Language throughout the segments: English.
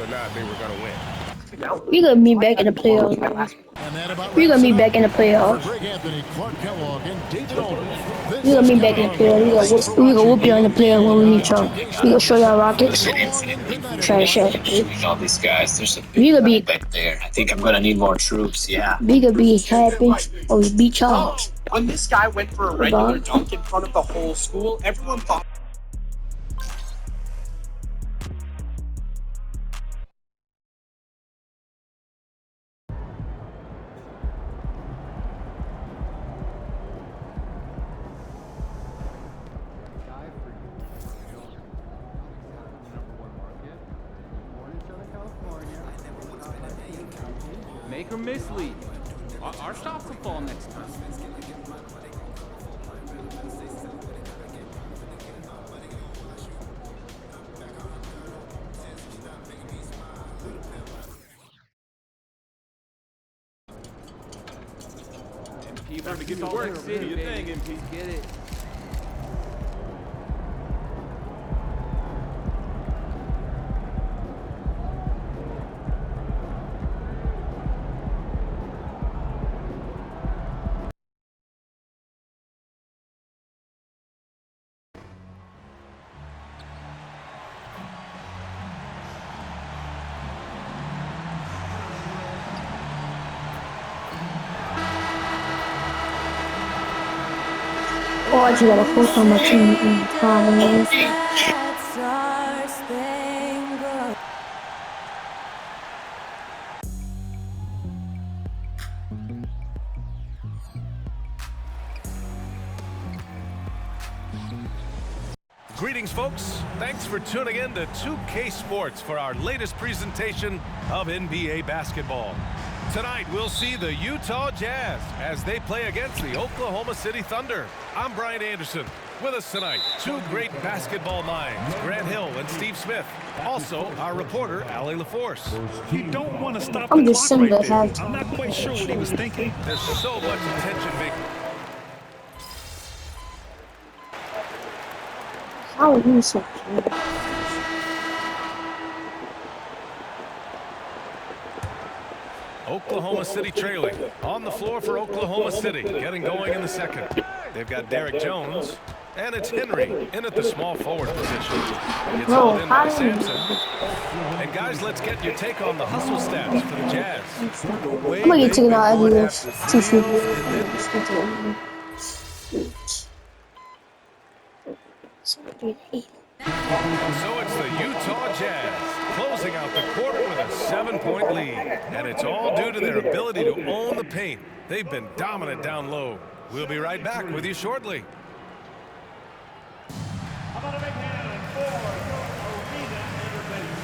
whether or not they were going to win. We gonna be back in the playoffs. We gonna be back in the playoffs. We gonna be back in the playoffs. We gonna whoop you in the playoffs when we meet y'all. We gonna show y'all Rockets. Try to shut. All these guys, there's a We big gonna be. back there. I think I'm gonna need more troops. Yeah. We gonna be happy or we beat y'all. When this guy went for a regular dunk in front of the whole school, everyone thought. Make her mislead. Our shots will fall next time. MP, time to get to work. Do your thing, MP. Get it. Oh, I just got a post on my team. Greetings, folks. Thanks for tuning in to 2K Sports for our latest presentation of NBA basketball. Tonight, we'll see the Utah Jazz as they play against the Oklahoma City Thunder. I'm Brian Anderson. With us tonight, two great basketball minds, Grant Hill and Steve Smith. Also, our reporter, Allie LaForce. You don't want to stop I'm the just clock right saying there. that I'm not quite sure what he was thinking. There's so much attention making. How are you so cute? Oklahoma City trailing. On the floor for Oklahoma City, getting going in the second. They've got Derek Jones, and it's Henry in at the small forward position. It's hauled in by Sampson. And guys, let's get your take on the hustle stats for the Jazz. I'm gonna get taken out of this. So it's the Utah Jazz closing out the quarter with a 7-point lead. And it's all due to their ability to own the paint. They've been dominant down low. We'll be right back with you shortly. How about a big hand for Arena Entertainment?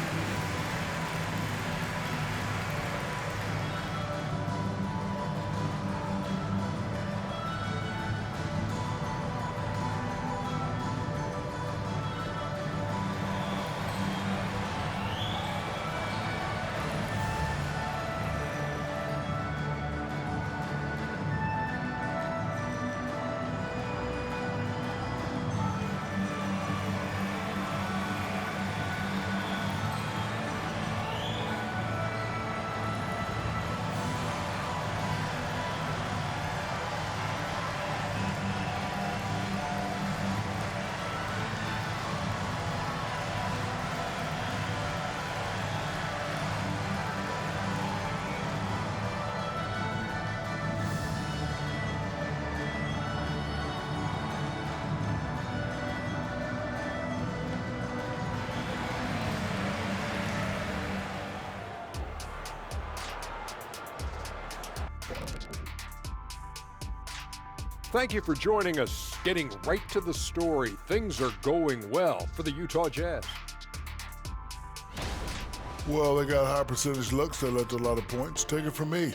Thank you for joining us. Getting right to the story, things are going well for the Utah Jazz. Well, they got high percentage looks that led to a lot of points. Take it from me.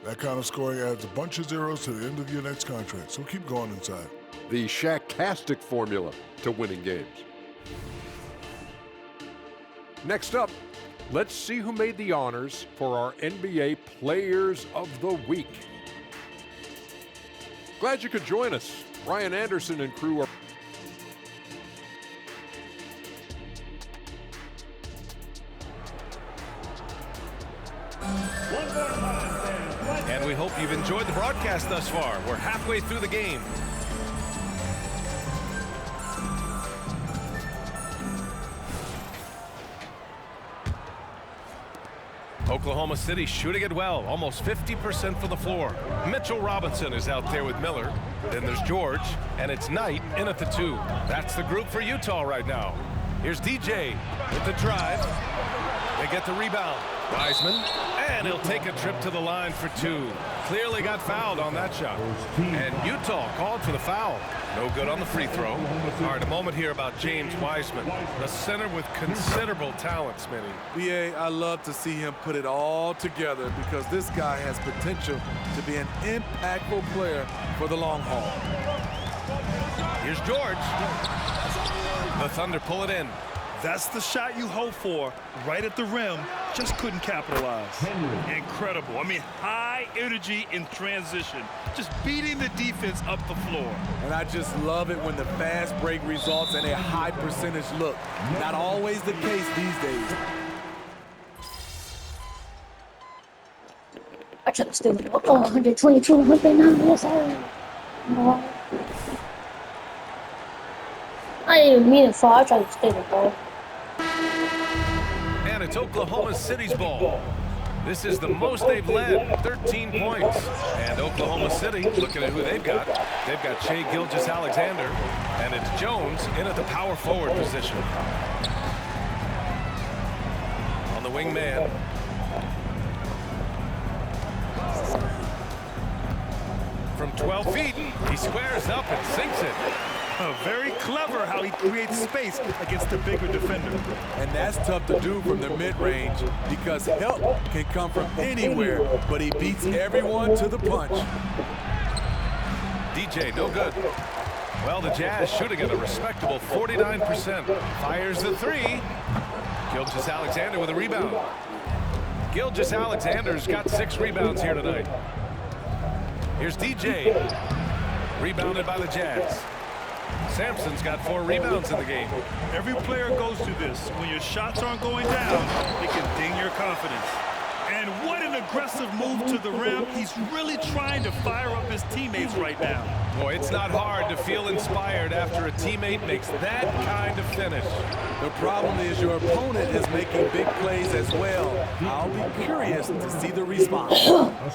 That kind of scoring adds a bunch of zeros to the end of your next contract, so keep going inside. The Shaq-tastic formula to winning games. Next up, let's see who made the honors for our NBA Players of the Week. Glad you could join us. Ryan Anderson and crew are we hope you've enjoyed the broadcast thus far. We're halfway through the game. Oklahoma City shooting it well, almost 50% from the floor. Mitchell Robinson is out there with Miller. Then there's George, and it's Knight in at the 2. That's the group for Utah right now. Here's DJ with the drive. They get the rebound. Wiseman, and he'll take a trip to the line for 2. Clearly got fouled on that shot. And Utah called for the foul. No good on the free throw. All right, a moment here about James Wiseman, the center with considerable talent, Smitty. BA, I love to see him put it all together because this guy has potential to be an impactful player for the long haul. Here's George. The Thunder pull it in. That's the shot you hope for, right at the rim. Just couldn't capitalize. Incredible. I mean, high energy in transition. Just beating the defense up the floor. And I just love it when the fast break results in a high percentage look. Not always the case these days. I tried to steal the ball. Oh, 122, 109. Yes, I didn't even mean to fall. I tried to steal the ball. And it's Oklahoma City's ball. This is the most they've led, 13 points. And Oklahoma City, looking at who they've got Shai Gilgeous-Alexander, and it's Jones in at the power forward position. On the wing man. From 12 feet, he squares up and sinks it. Very clever how he creates space against the bigger defender. And that's tough to do from the mid-range because help can come from anywhere, but he beats everyone to the punch. DJ, no good. Well, the Jazz shooting at a respectable 49%. Fires the 3. Gilgeous-Alexander with a rebound. Gilgeous-Alexander's got 6 rebounds here tonight. Here's DJ. Rebounded by the Jazz. Sampson's got 4 rebounds in the game. Every player goes through this. When your shots aren't going down, it can ding your confidence. And what an aggressive move to the rim. He's really trying to fire up his teammates right now. Boy, it's not hard to feel inspired after a teammate makes that kind of finish. The problem is your opponent is making big plays as well. I'll be curious to see the response.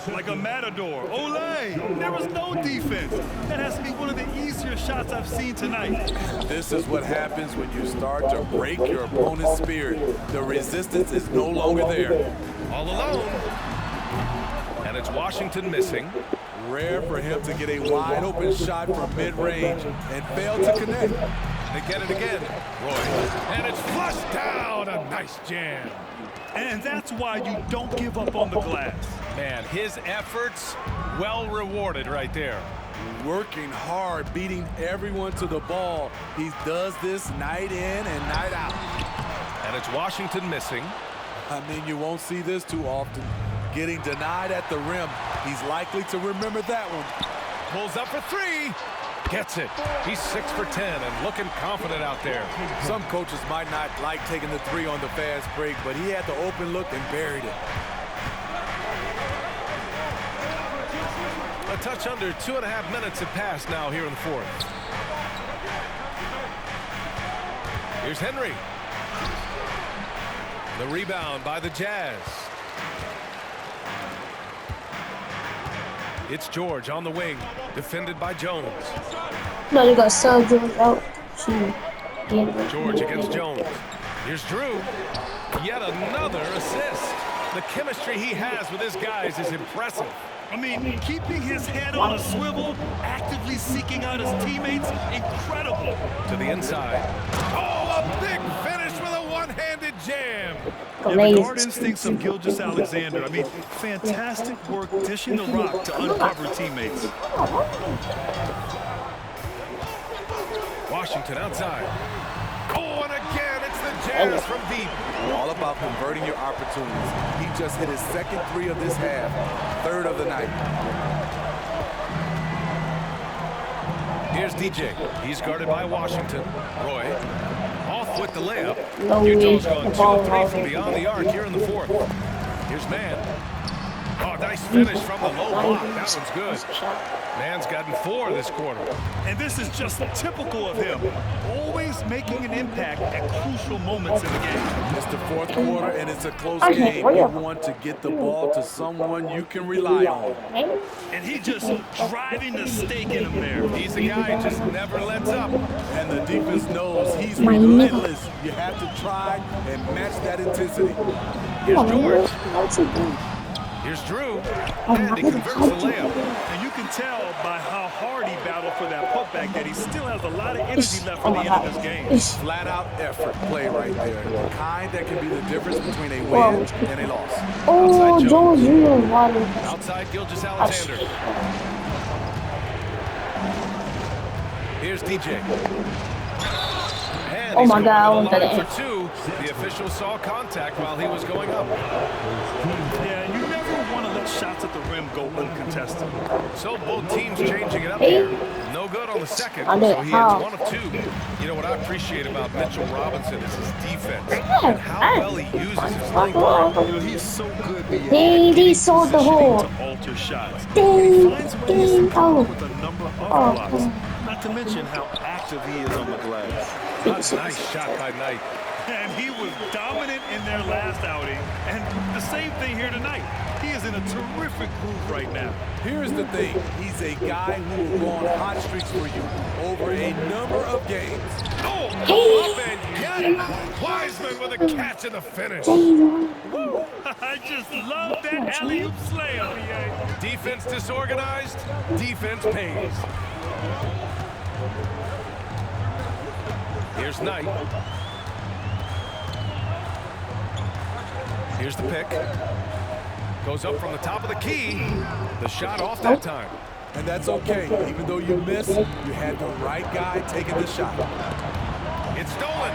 Like a matador. Olé! There was no defense. That has to be one of the easier shots I've seen tonight. This is what happens when you start to break your opponent's spirit. The resistance is no longer there. All alone. And it's Washington missing. Rare for him to get a wide open shot from mid-range and fail to connect. They get it again. Roy. And it's flushed down. A nice jam. And that's why you don't give up on the glass. Man, his efforts well rewarded right there. Working hard, beating everyone to the ball. He does this night in and night out. And it's Washington missing. I mean, you won't see this too often. Getting denied at the rim. He's likely to remember that one. Pulls up for 3. Gets it. He's 6 for 10 and looking confident out there. Some coaches might not like taking the 3 on the fast break, but he had the open look and buried it. A touch under 2.5 minutes have passed now here in the 4th. Here's Henry. The rebound by the Jazz. It's George on the wing, defended by Jones. No, they got sub George out. George against Jones. Here's Drew. Yet another assist. The chemistry he has with his guys is impressive. I mean, keeping his head on a swivel, actively seeking out his teammates, incredible. To the inside. Oh, a big finish with a one-handed jam. Yeah, the guard instincts of Gilgeous-Alexander. I mean, fantastic work dishing the rock to uncover teammates. Washington outside. Oh, and again, it's the Jazz from deep. All about converting your opportunities. He just hit his second 3 of this half, 3rd of the night. Here's DJ. He's guarded by Washington. Roy off with the layup. No Utah's way. gone 2 of 3 from beyond the arc here in the 4th. Here's Mann. Oh, nice finish from the low block. That one's good. Man's gotten 4 this quarter. And this is just typical of him. Always making an impact at crucial moments in the game. It's the fourth quarter, and it's a close game. You want to get the ball to someone you can rely on. And he just driving the stake in him there. He's the guy who just never lets up. And the defense knows he's relentless. You have to try and match that intensity. Here's George. Here's Drew. And he converts the layup. And you can tell by how hard he battled for that putback that he still has a lot of energy left for the end of this game. Flat out effort play right there. The kind that can be the difference between a win and a loss. Oh, Jones, you know water. Outside Gilgeous-Alexander. Here's DJ. And Oh my God, I want want that. for 2. The official saw contact while he was going up. Yeah, you never want to let shots at the rim go uncontested. So both teams changing it up here. No good on the second, so he has 1 of 2. You know what I appreciate about Mitchell Robinson is his defense and how well he uses his length. You know, he's so good being They sold the hole. to alter shots. Ding, He finds ways to ding, come oh. up with a number of blocks. Not to mention how active he is on the glass. A nice shot by Knight. And he was dominant in their last outing. And the same thing here tonight. He is in a terrific groove right now. Here's the thing. He's a guy who will go on hot streaks for you over a number of games. Oh, go up and get it. Wiseman with a catch and a finish. I just love that alley-oop slam. Defense disorganized. Defense pays. Here's Knight. Here's the pick. Goes up from the top of the key. The shot off that time. And that's okay. Even though you miss, you had the right guy taking the shot. It's stolen.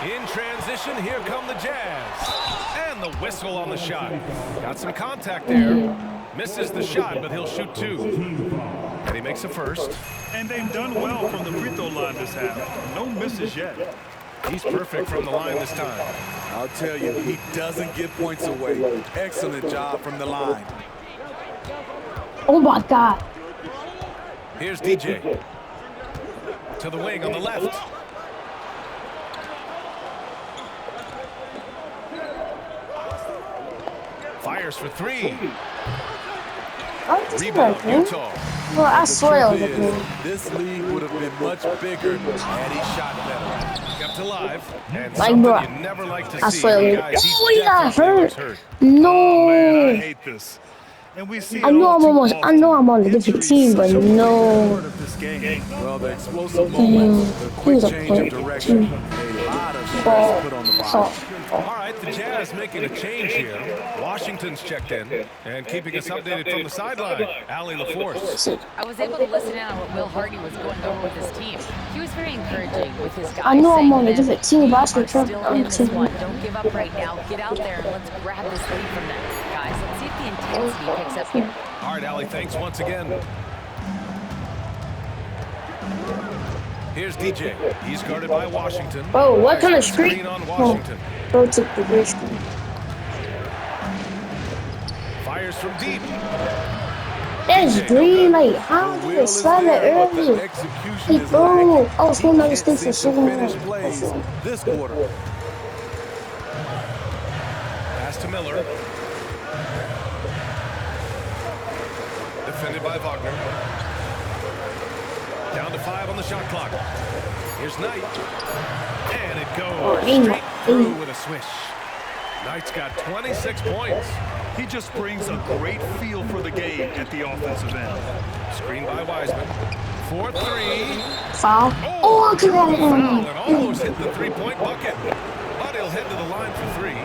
In transition, here come the Jazz. And the whistle on the shot. Got some contact there. Misses the shot, but he'll shoot 2. And he makes a first. And they've done well from the free throw line this half. No misses yet. He's perfect from the line this time. I'll tell you, he doesn't give points away. Excellent job from the line. Oh my God. Here's DJ. To the wing on the left. Fires for 3. Rebound, Utah. Well, I swear it was a blue. This league would have been much bigger had he shot better. Kept alive. And Like, something bro, you never like to I see. swear it was. Guys, he Oh, he got definitely was hurt. Oh, man, I No. hate this. And we see I know I'm almost. I know I'm on a different team, but no. Well, the explosive moments, the quick change of direction, a lot of stress put on the body. All right, the Jazz making a change here. Washington's checked in and keeping us updated from the sideline. Allie LaForce. I was able to listen in on what Will Hardy was going over with his team. He was very encouraging with his guys. I know I'm saying on a that different team, but I we still are try. still in this one. Don't give up right now. Get out there and let's grab this lead from them, guys. Let's see if the intensity picks up here. All right, Allie, thanks once again. Here's DJ. He's guarded by Washington. Oh, what kind of screen? On Washington. Go to the big screen. Fires from deep. That's green. Like, how did it slide it early? He threw. Oh, so no distance is so Finish plays this quarter. Pass to Miller. Defended by Wagner. Down to 5 on the shot clock. Here's Knight. And it goes straight through with a swish. Knight's got 26 points. He just brings a great feel for the game at the offensive end. Screen by Wiseman. 4-3. Foul. Oh, I could have Foul had and almost hit the 3-point bucket. But he'll head to the line for 3.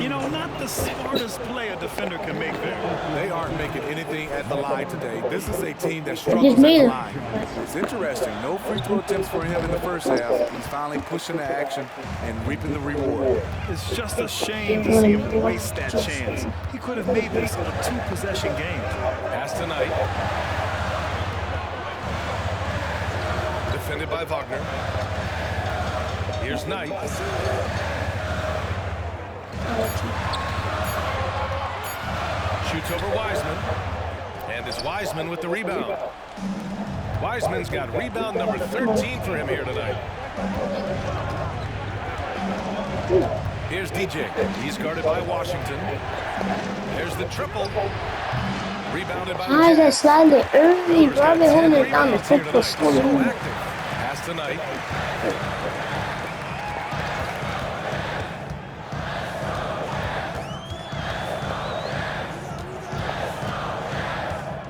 You know, not the smartest play a defender can make there. They aren't making anything at the line today. This is a team that struggles at the line. It's interesting. No free throw attempts for him in the first half. He's finally pushing the action and reaping the reward. It's just a shame to see him waste that chance. He could have made this a 2-possession game. Pass to Knight. Defended by Wagner. Here's Knight. Shoots over Wiseman. And it's Wiseman with the rebound. Wiseman's got rebound number 13 for him here tonight. Here's DJ. He's guarded by Washington. There's the triple. Rebounded by I just sliding early, bro. I've been holding it down the foot for so long. Pass tonight.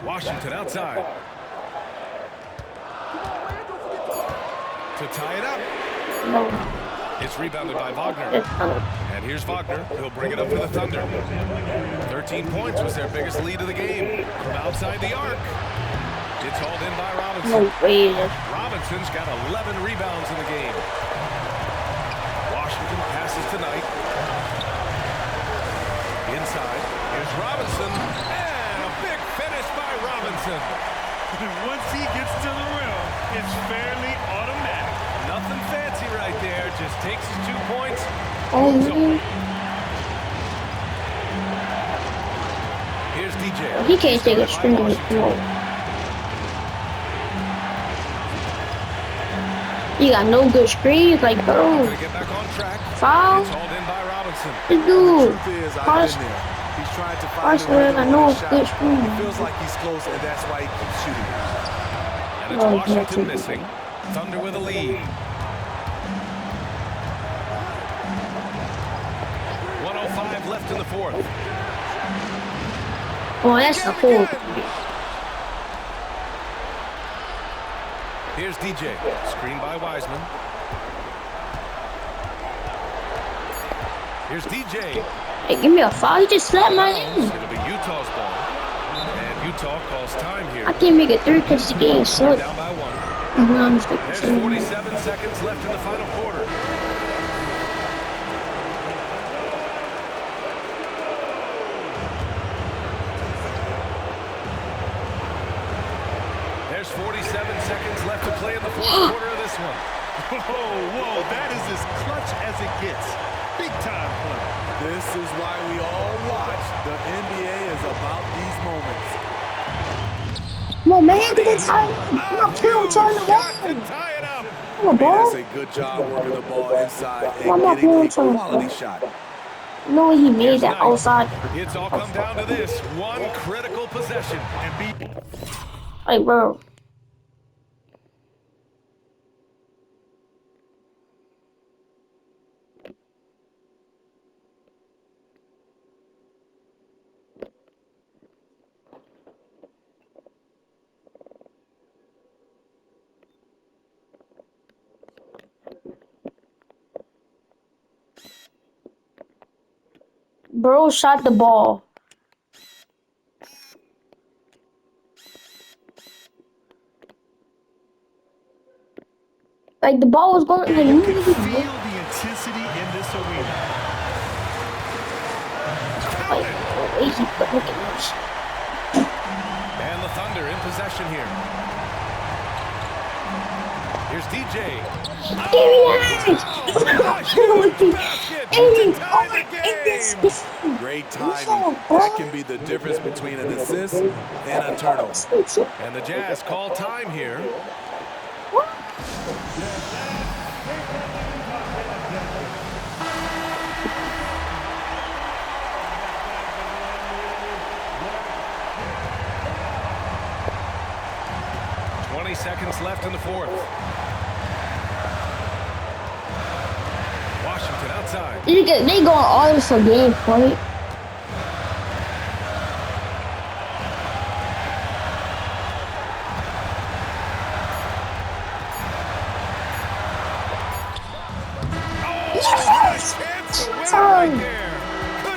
Washington outside. To tie it up. No. It's rebounded by Wagner. And here's Wagner. He'll bring it up for the Thunder. 13 points was their biggest lead of the game. From outside the arc. It's hauled in by Robinson. No way. Robinson's got 11 rebounds in the game. Washington passes tonight. Inside. Here's Robinson. And a big finish by Robinson. Once he gets to the rim, it's fairly automatic. Nothing fancy right there. Just takes his 2 points. Oh, man. Here's DJ. He can't take a screen. No. You got no good screens, like, bro. Get back on track. Foul. It's hauled in by Robinson. Dude. He's trying to find I know it's good It screen. feels like he's close, and that's why he keeps shooting. And it's Washington missing. Thunder with a lead. 1:05 left in the fourth. Oh, that's the whole. Here's DJ. Screen by Wiseman. Here's DJ. Hey, give me a foul. He just slapped my hand. It'll be Utah's ball. And Utah calls time here. I can't make it 3 because the game sucks. Down by 1. I'm There's 47 seconds left in the final quarter. There's 47 seconds left to play in the fourth quarter of this one. Whoa, that is as clutch as it gets. Big time play. This is why we all watch. The NBA is about these moments. Come on, man. Get it tight. I'm not playing trying to win. Tie it up. Come on, bro. That's a good job working the ball inside I'm and not getting playing a trying to quality win. shot. No way he made that outside. It's all come down to this one critical possession. Like, bro. Bro shot the ball. Like the ball was going. Like, You can feel the intensity in this arena. like lazy, but look at this. And the Thunder in possession here. Here's DJ. Give me that! Great timing. That can be the difference between an assist and a turnover. And the Jazz call time here. Seconds left in the fourth. Washington outside. They going all this for game point. Yes! Time.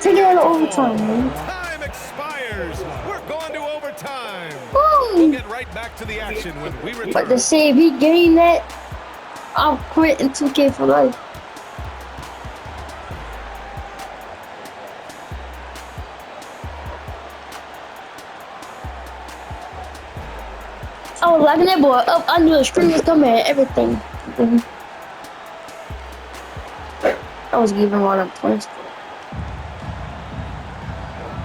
Take it out of overtime, man. Time expires. We're going to overtime. Woo! We'll get right back to the action when we return. But to say if he gained that, I'll quit in 2K for life. I was liking that boy up. I knew the screen was coming and everything. I was giving one up twice.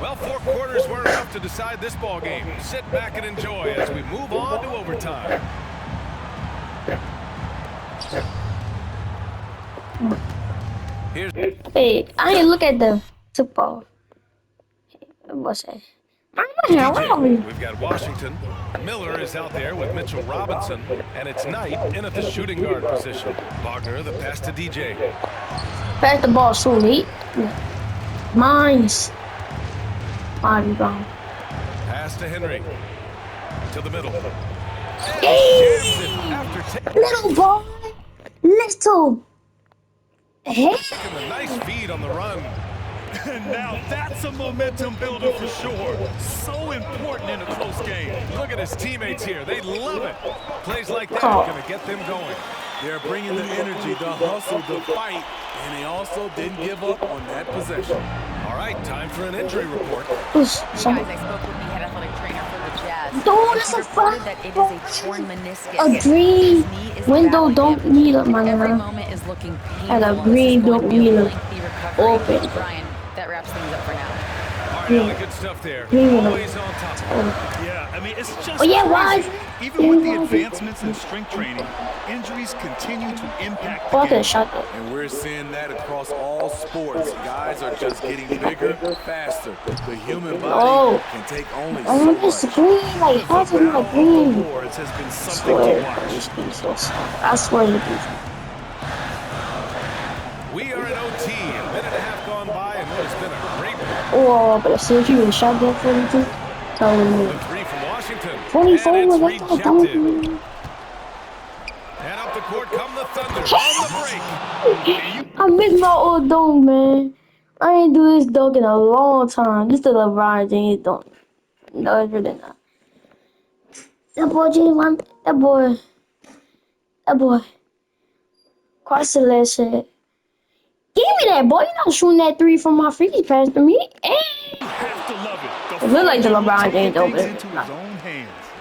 Well, 4 quarters were to decide this ball game. Sit back and enjoy as we move on to overtime. Wait, I didn't look at the football. What's that? We've got Washington. Miller is out there with Mitchell Robinson, and it's Knight in at the shooting guard position. Wagner, the pass to DJ. Pass the ball so late. Mine's. Body gone. Pass to Henry. To the middle. Hey! Little boy. Little. Hey. Taking a nice feed on the run. And now that's a momentum builder for sure. So important in a close game. Look at his teammates here. They love it. Plays like that are going to get them going. They're bringing the energy, the hustle, the fight, and they also didn't give up on that possession. All right, time for an injury report. Guys, I spoke with the head athletic trainer for the Jazz. Dude, it's a reported that it is a torn meniscus. A green window don't need it, man. Every moment is looking painful. And a green don't need it. Open. Brian, that wraps things up for now. All right, Allie, good stuff there. Always on top. Yeah, I mean, it's just why? Even with the advancements in strength training, injuries continue to impact the game. And we're seeing that across all sports. Guys are just getting bigger, faster. The human body can take only so much. It's green, like, how's it not green? Boards has been something to watch. I swear to you. We are in OT. A minute and a half gone by, and what has been a great one. Oh, but as soon as you even shot that 42, telling me. The three from Washington. 24 was and like that. And up the court come the Thunder on the break. I missed my old dunk, man. I ain't do this dunk in a long time. This is the LeBron James dunk. No, it's really not. That boy James, that boy. Cross the last shit. Give me that, boy. You're not shooting that three from my free pass to me. Hey. It look like the LeBron James over there.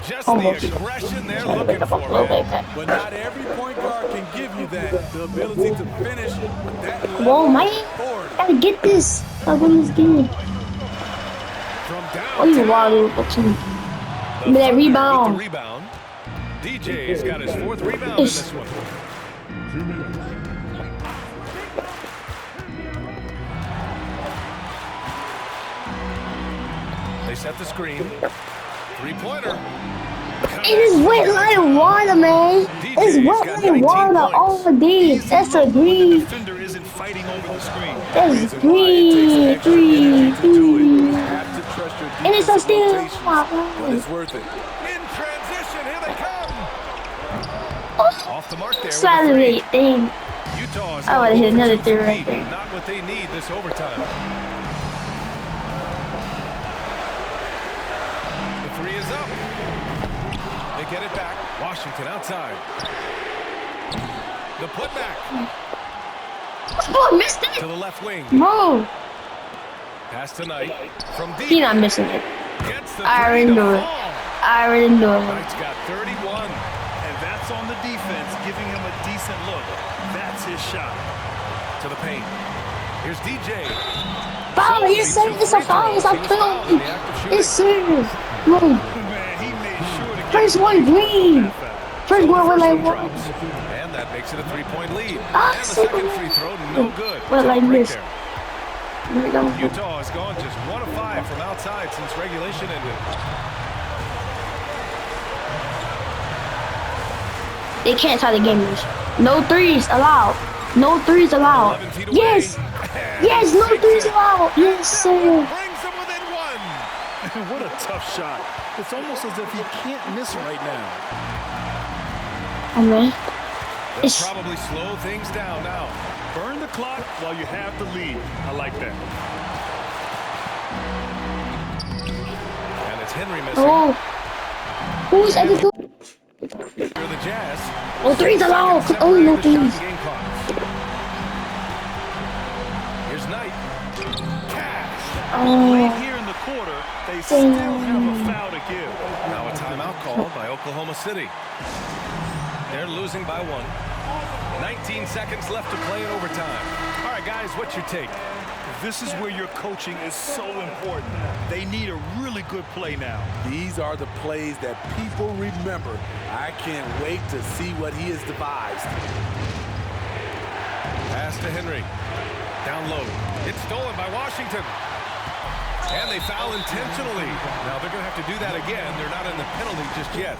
Just the aggression they're looking for, man. But not every point guard can give you that. The ability to finish with that level. Whoa, man. Gotta get this. I win this game. Oh, you wild little team. Give me that rebound. DJ's got his fourth rebound in this one. They set the screen. Three-pointer. It is wet like water, man. It's wet like water all day. That's a green. Defender isn't fighting over the screen. That's green. And it's a steal. But it's worth it. In transition, here they come. Off the mark there. Saturday thing. Utah's I would have hit another three right there. Not what they need this overtime. The three is up. They get it back. Washington outside. The putback. Oh, missed it. To the left wing. Bro. Pass tonight from deep. He's not missing it. Gets the I already knew it. I already knew it. Knight's got 31. And that's on the defense, giving him a decent look. That's his shot. To the paint. Here's DJ. Foul, you said it's a foul. It's a penalty. It's serious. Boom. Man, he made sure to get First one green. First one was like what? And that makes it a three-point lead. Ah, And the second free throw, no good. What like Right this? there. Utah has gone just 1 of 5 from outside since regulation ended. They can't tie the game. No threes allowed. No threes allowed. Yes. Yes, no threes allowed. Yes, sir. Brings them within one. What a tough shot. It's almost as if he can't miss right now. Oh, man. They'll probably slow things down now. Burn the clock while you have the lead. I like that. And it's Henry missing. Oh. Who's at the door? For the Jazz. Oh, threes allowed. Oh, no threes. Here's Knight. Cash. Oh. Here in the quarter, they still have a foul to give. Now a timeout called by Oklahoma City. They're losing by 1. 19 seconds left to play in overtime. All right, guys, what's your take? This is where your coaching is so important. They need a really good play now. These are the plays that people remember. I can't wait to see what he has devised. Pass to Henry. Down low. It's stolen by Washington. And they foul intentionally. Now they're going to have to do that again. They're not in the penalty just yet.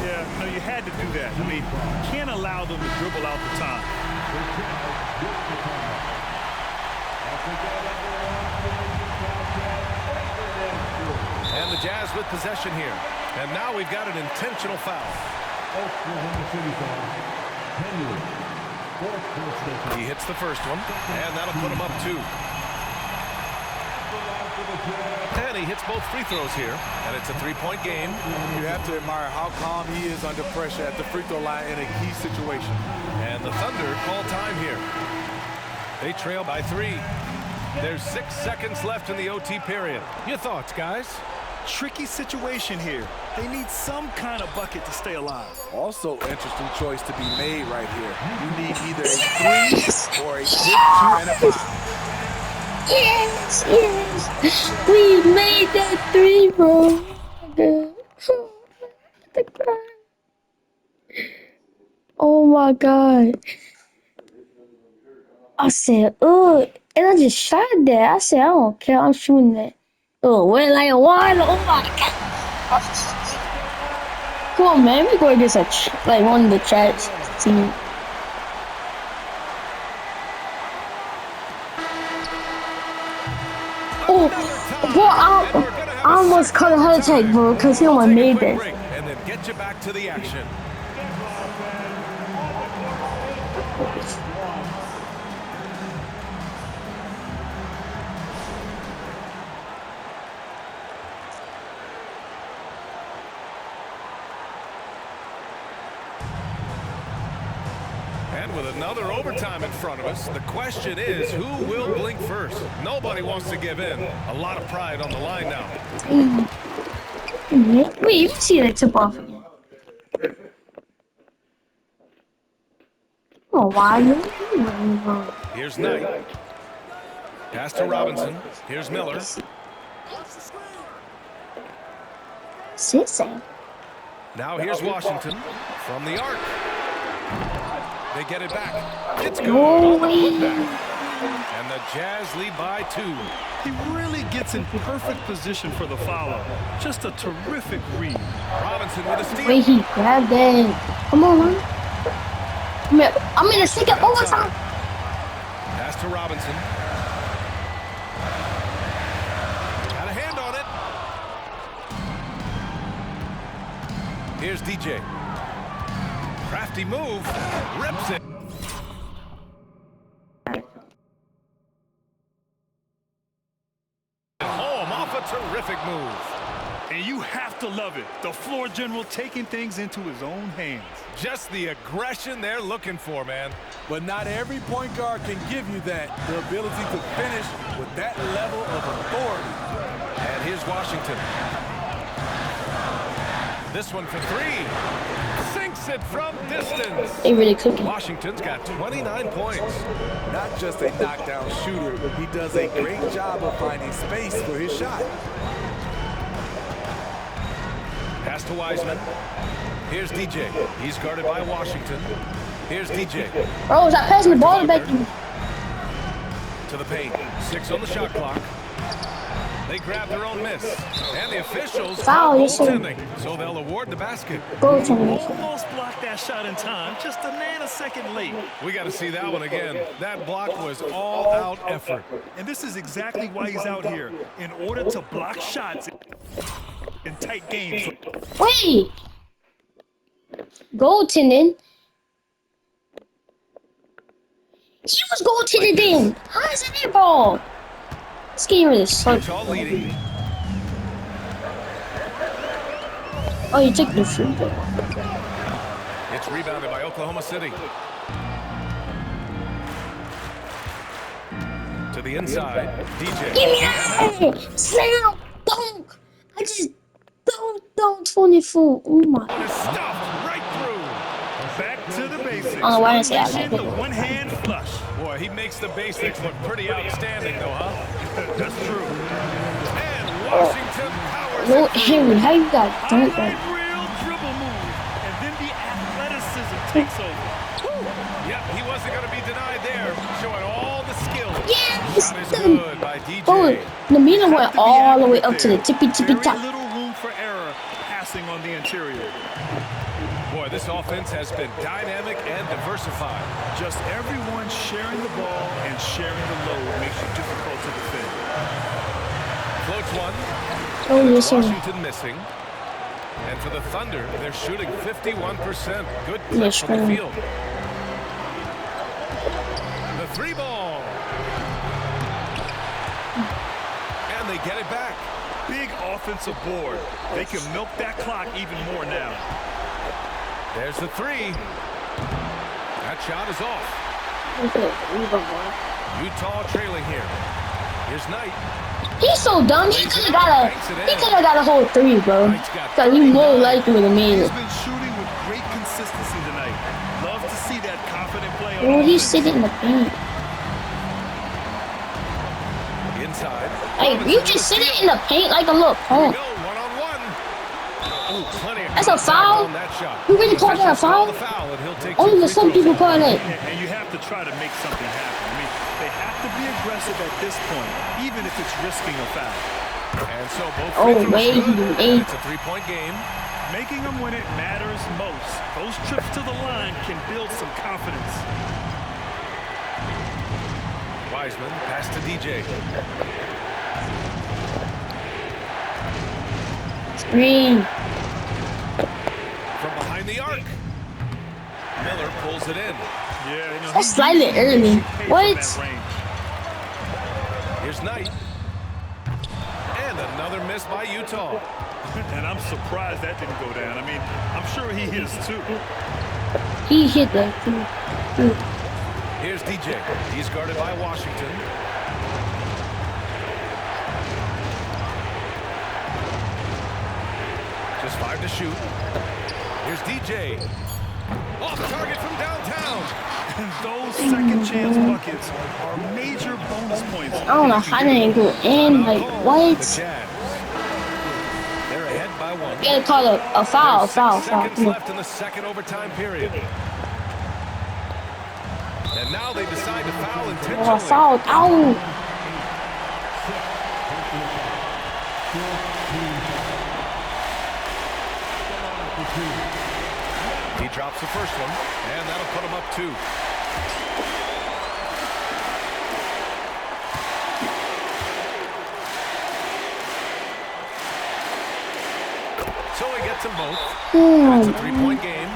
Yeah, you had to do that. I mean, you can't allow them to dribble out the time. And the Jazz with possession here. And now we've got an intentional foul. He hits the first one, and that'll put him up 2. And he hits both free throws here, and it's a 3-point game. You have to admire how calm he is under pressure at the free throw line in a key situation. And the Thunder call time here. They trail by 3. There's 6 seconds left in the OT period. Your thoughts, guys? Tricky situation here. They need some kind of bucket to stay alive. Also, interesting choice to be made right here. You need either a 3 or a quick 2 and a foul. Yes, yes. We made that 3, bro. Oh my god. I said, ugh. And I just shot that. I said, I don't care. I'm shooting that. Oh, wait, like a water. Oh my god. Come on, man. We go against like one of the trash team. Oh, bro, I almost caught a heart attack, bro, because he almost made that. And then get you back to the action. And with another overtime in front of us, the question is, who will blink first? Nobody wants to give in. A lot of pride on the line now. Wait, you can see that tip off again. Oh, why? Here's Knight. Pass to Robinson. Here's Miller. Sissing. Now here's Washington from the arc. They get it back. It's good. No On the way. putback. And the Jazz lead by 2. He really gets in perfect position for the follow. Just a terrific read. Robinson with a steal. Wait, he grabbed that. Come on, man. I'm in a second overtime. Pass to Robinson. Got a hand on it. Here's DJ. Crafty move. Rips it. Home off a terrific move. And you have to love it. The floor general taking things into his own hands. Just the aggression they're looking for, man. But not every point guard can give you that. The ability to finish with that level of authority. And here's Washington. This one for 3. Sinks it from distance. They really cooking. Washington's got 29 points. Not just a knockdown shooter, he does a great job of finding space for his shot. Pass to Wiseman. Here's DJ. He's guarded by Washington. Here's DJ. Bro, stop passing the ball back to me. To the paint. 6 on the shot clock. They grab their own miss. And the officials Foul, yes, sir. goaltending, so they'll award the basket. Goaltending. Almost blocked that shot in time, just a nanosecond late. We got to see that one again. That block was all-out effort. And this is exactly why he's out here, in order to block shots in tight games. Wait. Goaltending. He was goaltending then. How is it their ball? Let's get rid of this. Utah leading. Oh, you took the free throw. It's rebounded by Oklahoma City. To the inside, DJ. Give me that! Slam! Dunk! I just don't 24. Oh my. Stuffed right through. Back to the the basics. I don't know why I say I Unleashing like the it. one-hand flush. Boy, he makes the basics look pretty outstanding, though, huh? That's true. And Washington powers No, it through. Henry, how you got dunked Highlight on? reel dribble move, and then the athleticism takes over. Yep, he wasn't going to be denied there, showing all the skill. Yes! Shot is good by DJ. Oh, the meter Have went to be all the way accurate up to the there. tippy Very top. little room for error passing on the interior. Boy, this offense has been dynamic and diversified. Just everyone sharing the ball and sharing the load makes it difficult to defend. Floats one. Oh, And yes, sir. Washington missing. And for the Thunder, they're shooting 51%. Good Yes, clip from the sir. field. The three ball. And they get it back. Big offensive board. They can milk that clock even more now. There's the three. That shot is off. Utah trailing here. Here's Knight. He's so dumb. He could have got a whole three, bro. Cause he more likely would have made He's it. been shooting with great consistency tonight. Love to see that confident play on Oh, he's offense. sitting in the paint. Inside. Like, you just sitting in the paint like a little punk. Go one-on-one. Ooh, plenty of That's a contact foul? on that shot. You really call that a Officials call foul? the foul, and he'll take Only two the some free people throws. call it. And you have to try to make something happen. I mean, they have to be aggressive at this point, even if it's risking a foul. And so both Oh, free throws wait, good. wait. It's a three-point game. Making them when it matters most. Those trips to the line can build some confidence. Wiseman pass to DJ. Screen. From behind the arc. Miller pulls it in. Yeah, you know, That's slightly early. What? Here's Knight. And another miss by Utah. And I'm surprised that didn't go down. I mean, I'm sure he is too. He hit that too. Here's DJ. He's guarded by Washington. Just 5 to shoot. Here's DJ. Off target from downtown. And those second chance buckets are major bonus points. I don't know how they didn't go in. Like, The what? Jazz. They're ahead by 1. You gotta call it a foul, There's 6 foul. seconds left in the second overtime period. And now they decide to foul Oh, intentionally. foul. Ow. He drops the first one, and that'll put him up 2. So he gets them both. It's a 3-point game.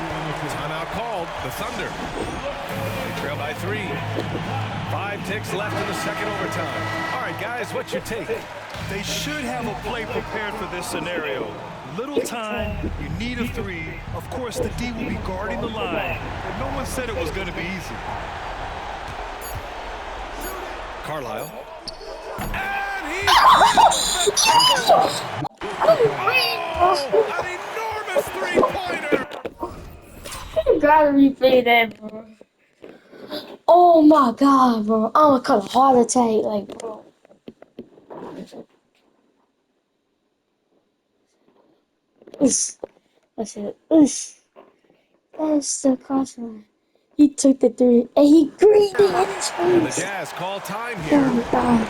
Timeout called. The Thunder. They trail by 3. 5 ticks left in the second overtime. All right, guys, what's your take? They should have a play prepared for this scenario. Little time, you need a 3. Of course, the D will be guarding the line, but no one said it was going to be easy. Carlisle. And he an enormous three-pointer. You gotta replay that, bro. Oh my god, bro. I'm gonna call a heart attack, like, bro. Oosh. That's it. Oosh. That's the crossline. He took the 3 and he greened it in his And the face. Jazz call time Oh here. my god.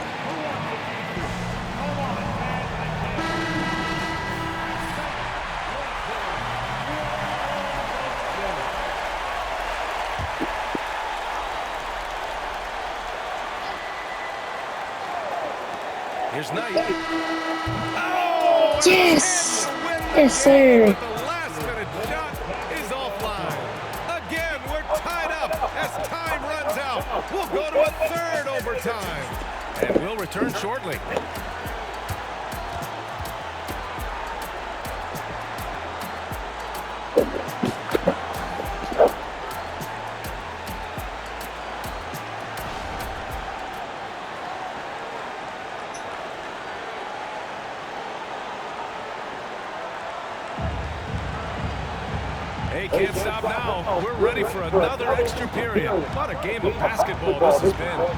Here's Knight. Yes! Yes, sir. The last-minute shot is offline. Again, we're tied up as time runs out. We'll go to a third overtime. And we'll return shortly. Hey can't stop now. We're ready for another extra period. What a game of basketball this has been.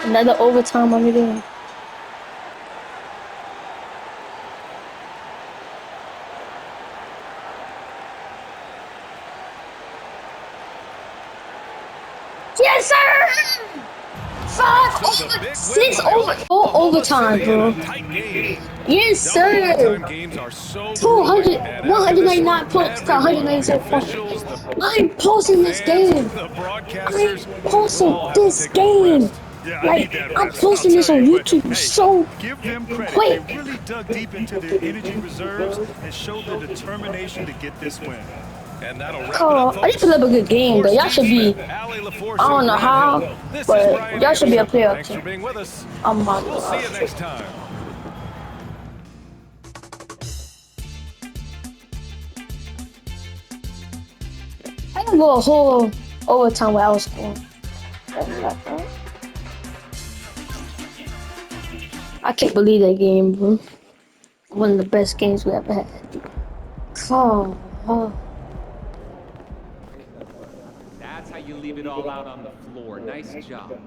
Another overtime on the game. Yes, sir! 6 over 4 overtime, bro. Yes, sir. 199 points to 197 points. I'm posting this game. I'm posting this game. Like, I'm posting this on YouTube so Give them credit. quick. They really dug deep into their energy reserves and showed their determination to get this win. And that'll wrap it Oh, up, I folks. need to play a good game, though. Y'all should be. Allie LaForce I don't know and how, Grant Hill. This is but Brian y'all should be a Anderson. player Thanks too. for being with us. I'm on. We'll see you next time. I can go a whole overtime where I was scoring. I can't believe that game, bro. One of the best games we ever had. Oh. That's how you leave it all out on the floor. Nice job.